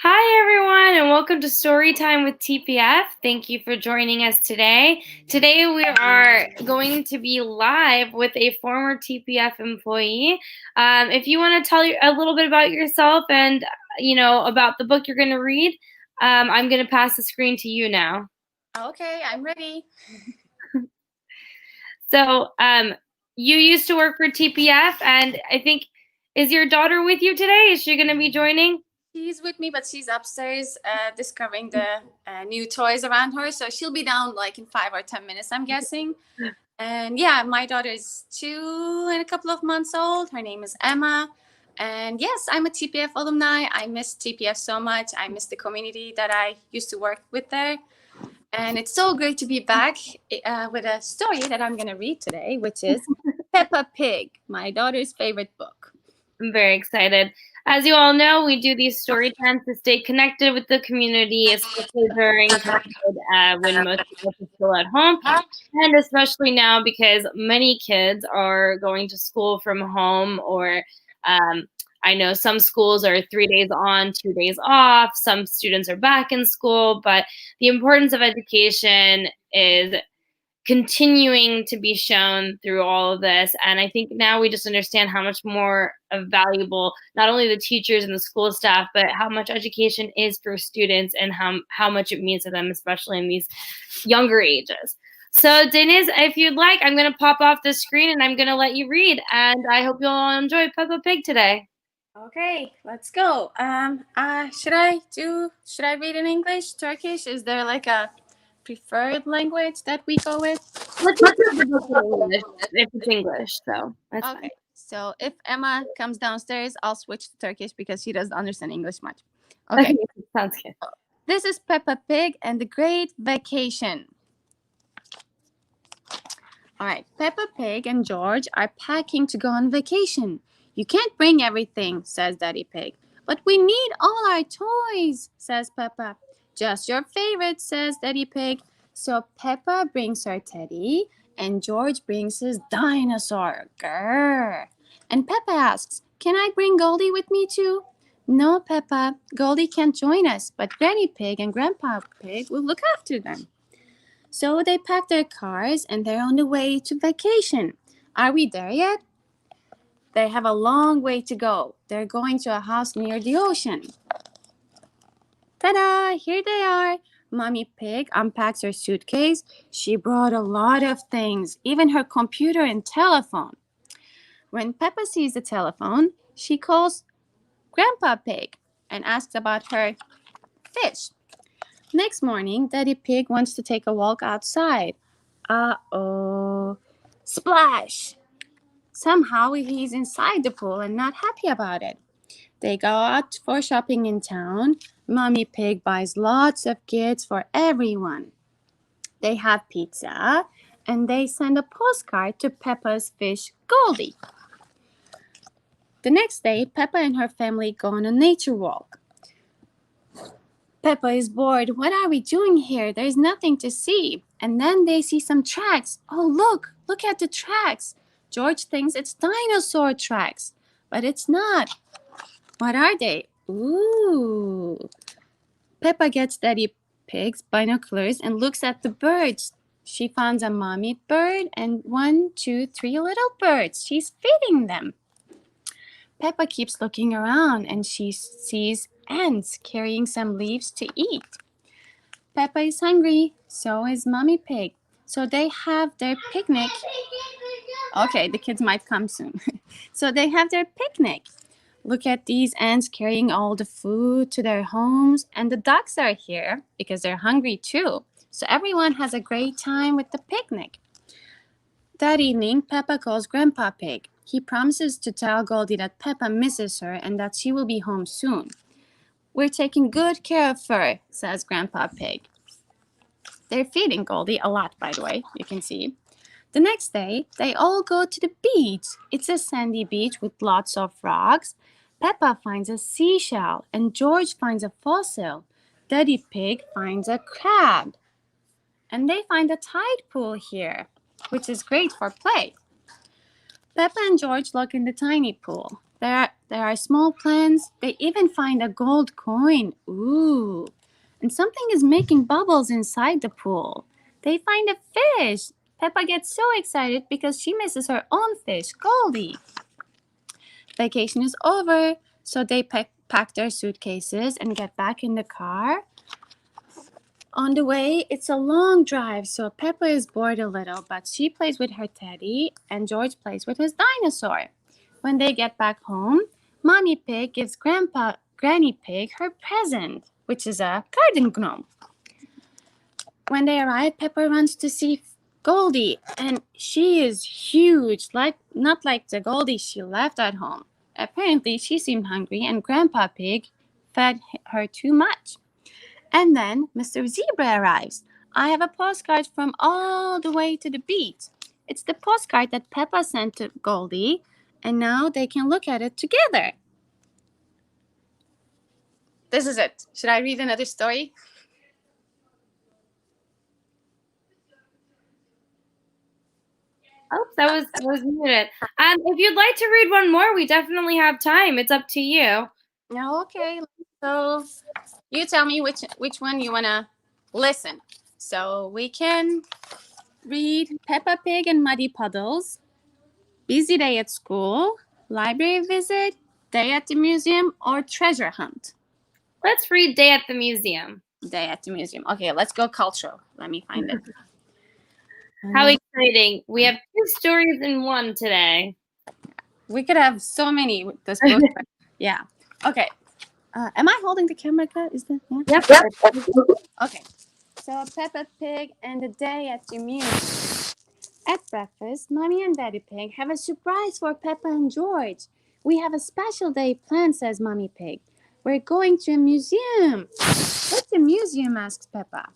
Hi, everyone, and welcome to Storytime with TPF. Thank you for joining us today. Today, we are going to be live with a former TPF employee. If you want to tell a little bit about yourself and about the book you're going to read, I'm going to pass the screen to you now. Okay, I'm ready. So, you used to work for TPF, and I think, is your daughter with you today? Is she going to be joining? She's with me, but she's upstairs discovering the new toys around her. So she'll be down like in 5 or 10 minutes, I'm guessing. And yeah, my daughter is 2 and a couple of months old. Her name is Emma. And yes, I'm a TPF alumni. I miss TPF so much. I miss the community that I used to work with there. And it's so great to be back with a story that I'm going to read today, which is Peppa Pig, my daughter's favorite book. I'm very excited. As you all know, we do these story times to stay connected with the community, especially during COVID when most people are still at home, and especially now because many kids are going to school from home, or I know some schools are 3 days on, 2 days off. Some students are back in school, but the importance of education is continuing to be shown through all of this. And I think now we just understand how much more valuable not only the teachers and the school staff, but how much education is for students and how much it means to them, especially in these younger ages. So Denise, if you'd like, I'm going to pop off the screen and I'm going to let you read. And I hope you'll all enjoy Peppa Pig today. Okay, let's go. Should I read in English, Turkish? Is there like a preferred language that we go with? Let's just read the book in English, if it's English, so that's Okay. fine. So if Emma comes downstairs, I'll switch to Turkish because she doesn't understand English much. Okay. Sounds good. This is Peppa Pig and the Great Vacation. All right, Peppa Pig and George are packing to go on vacation. You can't bring everything, says Daddy Pig. But we need all our toys, says Peppa. Just your favorite, says Daddy Pig. So Peppa brings her teddy and George brings his dinosaur. Grrr. And Peppa asks, can I bring Goldie with me too? No, Peppa, Goldie can't join us, but Granny Pig and Grandpa Pig will look after them. So they pack their cars and they're on the way to vacation. Are we there yet? They have a long way to go. They're going to a house near the ocean. Ta-da! Here they are. Mommy Pig unpacks her suitcase. She brought a lot of things, even her computer and telephone. When Peppa sees the telephone, she calls Grandpa Pig and asks about her fish. Next morning, Daddy Pig wants to take a walk outside. Uh-oh. Splash! Somehow he's inside the pool and not happy about it. They go out for shopping in town. Mommy Pig buys lots of gifts for everyone. They have pizza and they send a postcard to Peppa's fish, Goldie. The next day, Peppa and her family go on a nature walk. Peppa is bored. What are we doing here? There's nothing to see. And then they see some tracks. Oh, look at the tracks. George thinks it's dinosaur tracks, but it's not. What are they? Ooh. Peppa gets Daddy Pig's binoculars and looks at the birds. She finds a mommy bird and 1, 2, 3 little birds. She's feeding them. Peppa keeps looking around and she sees ants carrying some leaves to eat. Peppa is hungry, so is Mommy Pig. So they have their picnic. Okay, the kids might come soon. So they have their picnic. Look at these ants carrying all the food to their homes, and the ducks are here because they're hungry too. So everyone has a great time with the picnic. That evening, Peppa calls Grandpa Pig. He promises to tell Goldie that Peppa misses her and that she will be home soon. We're taking good care of her, says Grandpa Pig. They're feeding Goldie a lot, by the way, you can see. The next day, they all go to the beach. It's a sandy beach with lots of rocks. Peppa finds a seashell and George finds a fossil. Daddy Pig finds a crab. And they find a tide pool here, which is great for play. Peppa and George look in the tiny pool. There There are small plants. They even find a gold coin. Ooh. And something is making bubbles inside the pool. They find a fish. Peppa gets so excited because she misses her own fish, Goldie. Vacation is over, so they pack their suitcases and get back in the car. On the way, it's a long drive, so Peppa is bored a little, but she plays with her teddy and George plays with his dinosaur. When they get back home, Mommy Pig gives Granny Pig her present, which is a garden gnome. When they arrive, Peppa runs to see Goldie, and she is huge, not like the Goldie she left at home. Apparently, she seemed hungry, and Grandpa Pig fed her too much. And then Mr. Zebra arrives. I have a postcard from all the way to the beach. It's the postcard that Peppa sent to Goldie, and now they can look at it together. This is it. Should I read another story? Oh, that was muted. If you'd like to read one more, we definitely have time. It's up to you. Okay. So you tell me which one you want to listen. So we can read Peppa Pig and Muddy Puddles, Busy Day at School, Library Visit, Day at the Museum, or Treasure Hunt. Let's read Day at the Museum. Day at the Museum. Okay, let's go cultural. Let me find it. How exciting. We have 2 stories in one today. We could have so many with this book. Yeah. Okay. Am I holding the camera? Is that? Yeah? Yep. Okay. So Peppa Pig and the Day at the Museum. At breakfast, Mommy and Daddy Pig have a surprise for Peppa and George. We have a special day planned, says Mommy Pig. We're going to a museum. What's a museum? Asks Peppa.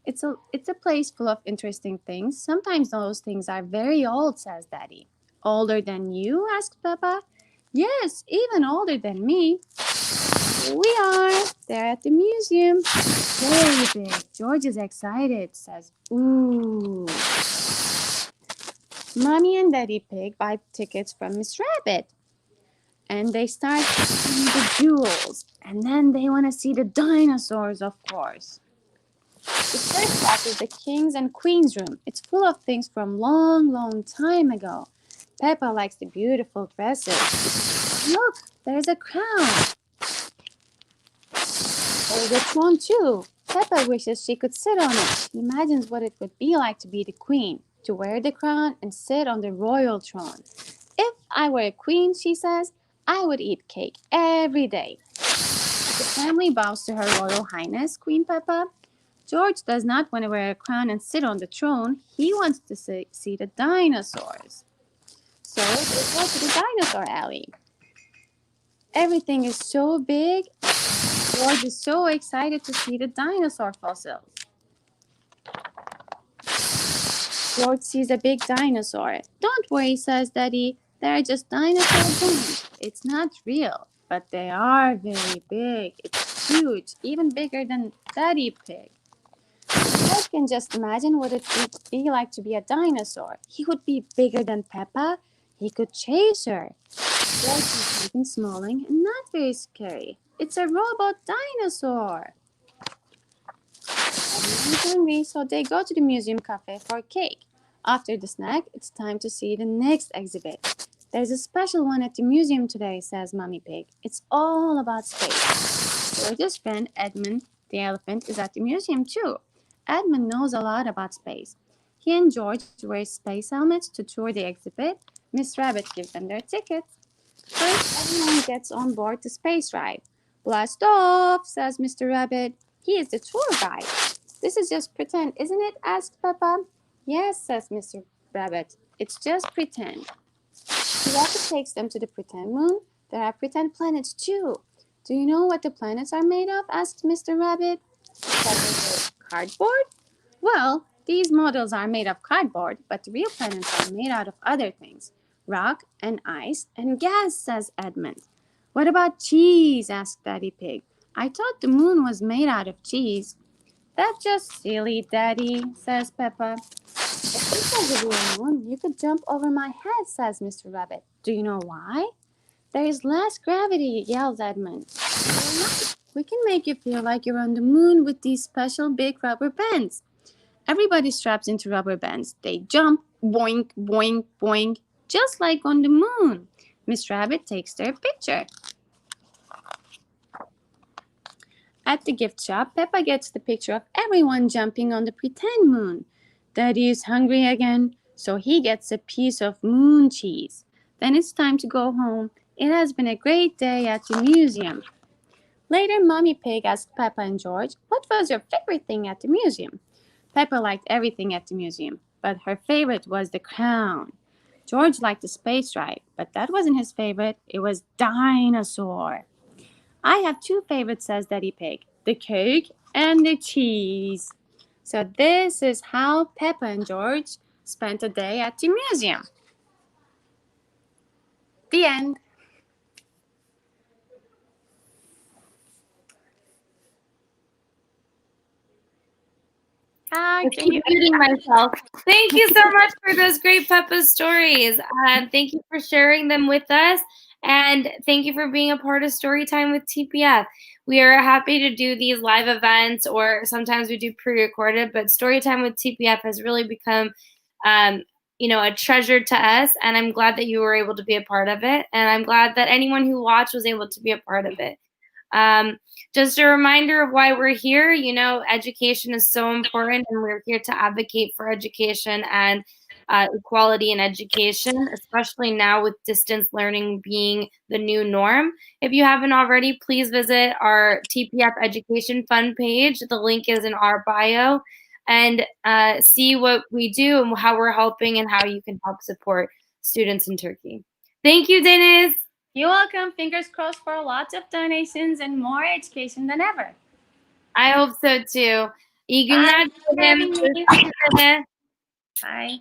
It's a place full of interesting things. Sometimes those things are very old, says Daddy. Older than you? Asks Peppa. Yes, even older than me. Here we are. They're at the museum. Very big. George is excited, says, ooh. Mommy and Daddy Pig buy tickets from Miss Rabbit. And they start seeing the jewels. And then they want to see the dinosaurs, of course. The first stop is the King's and Queen's room. It's full of things from long, long time ago. Peppa likes the beautiful dresses. Look, there's a crown. There's a throne too. Peppa wishes she could sit on it. She imagines what it would be like to be the queen, to wear the crown and sit on the royal throne. If I were a queen, she says, I would eat cake every day. The family bows to Her Royal Highness, Queen Peppa. George does not want to wear a crown and sit on the throne. He wants to see the dinosaurs. So they go to the Dinosaur Alley. Everything is so big. George is so excited to see the dinosaur fossils. George sees a big dinosaur. Don't worry, says Daddy. They're just dinosaur bones. It's not real, but they are very big. It's huge, even bigger than Daddy Pig. George can just imagine what it would be like to be a dinosaur. He would be bigger than Peppa. He could chase her. George is something smiling and not very scary. It's a robot dinosaur. Everyone's hungry, so they go to the museum cafe for cake. After the snack, it's time to see the next exhibit. There's a special one at the museum today, says Mommy Pig. It's all about space. George's friend Edmund the elephant is at the museum too. Edmund knows a lot about space. He and George wear space helmets to tour the exhibit. Miss Rabbit gives them their tickets. First, everyone gets on board the space ride. Blast off, says Mr. Rabbit. He is the tour guide. This is just pretend, isn't it? Asked Peppa. Yes, says Mr. Rabbit. It's just pretend. The rocket takes them to the pretend moon. There are pretend planets too. Do you know what the planets are made of? Asked Mr. Rabbit. Cardboard? Well, these models are made of cardboard, but the real planets are made out of other things. Rock and ice and gas, says Edmund. What about cheese? Asked Daddy Pig. I thought the moon was made out of cheese. That's just silly, Daddy, says Peppa. If this was a real moon, you could jump over my head, says Mr. Rabbit. Do you know why? There is less gravity, yelled Edmund. We can make you feel like you're on the moon with these special big rubber bands. Everybody straps into rubber bands. They jump, boink, boink, boink, just like on the moon. Miss Rabbit takes their picture. At the gift shop, Peppa gets the picture of everyone jumping on the pretend moon. Daddy is hungry again, so he gets a piece of moon cheese. Then it's time to go home. It has been a great day at the museum. Later, Mommy Pig asked Peppa and George, what was your favorite thing at the museum? Peppa liked everything at the museum, but her favorite was the crown. George liked the space ride, but that wasn't his favorite. It was Dinosaur. I have two favorites, says Daddy Pig, the cake and the cheese. So this is how Peppa and George spent a day at the museum. The end. Muting myself. Thank you so much for those great Peppa stories. Thank you for sharing them with us. And thank you for being a part of Storytime with TPF. We are happy to do these live events, or sometimes we do pre-recorded, but Storytime with TPF has really become a treasure to us, and I'm glad that you were able to be a part of it, and I'm glad that anyone who watched was able to be a part of it. Just a reminder of why we're here. Education is so important, and we're here to advocate for education and equality in education, especially now with distance learning being the new norm. If you haven't already, please visit our TPF Education Fund page. The link is in our bio, and see what we do and how we're helping and how you can help support students in Turkey. Thank you, Deniz. You're welcome. Fingers crossed for lots of donations and more education than ever. I hope so too. İyi günler dilerim. Bye.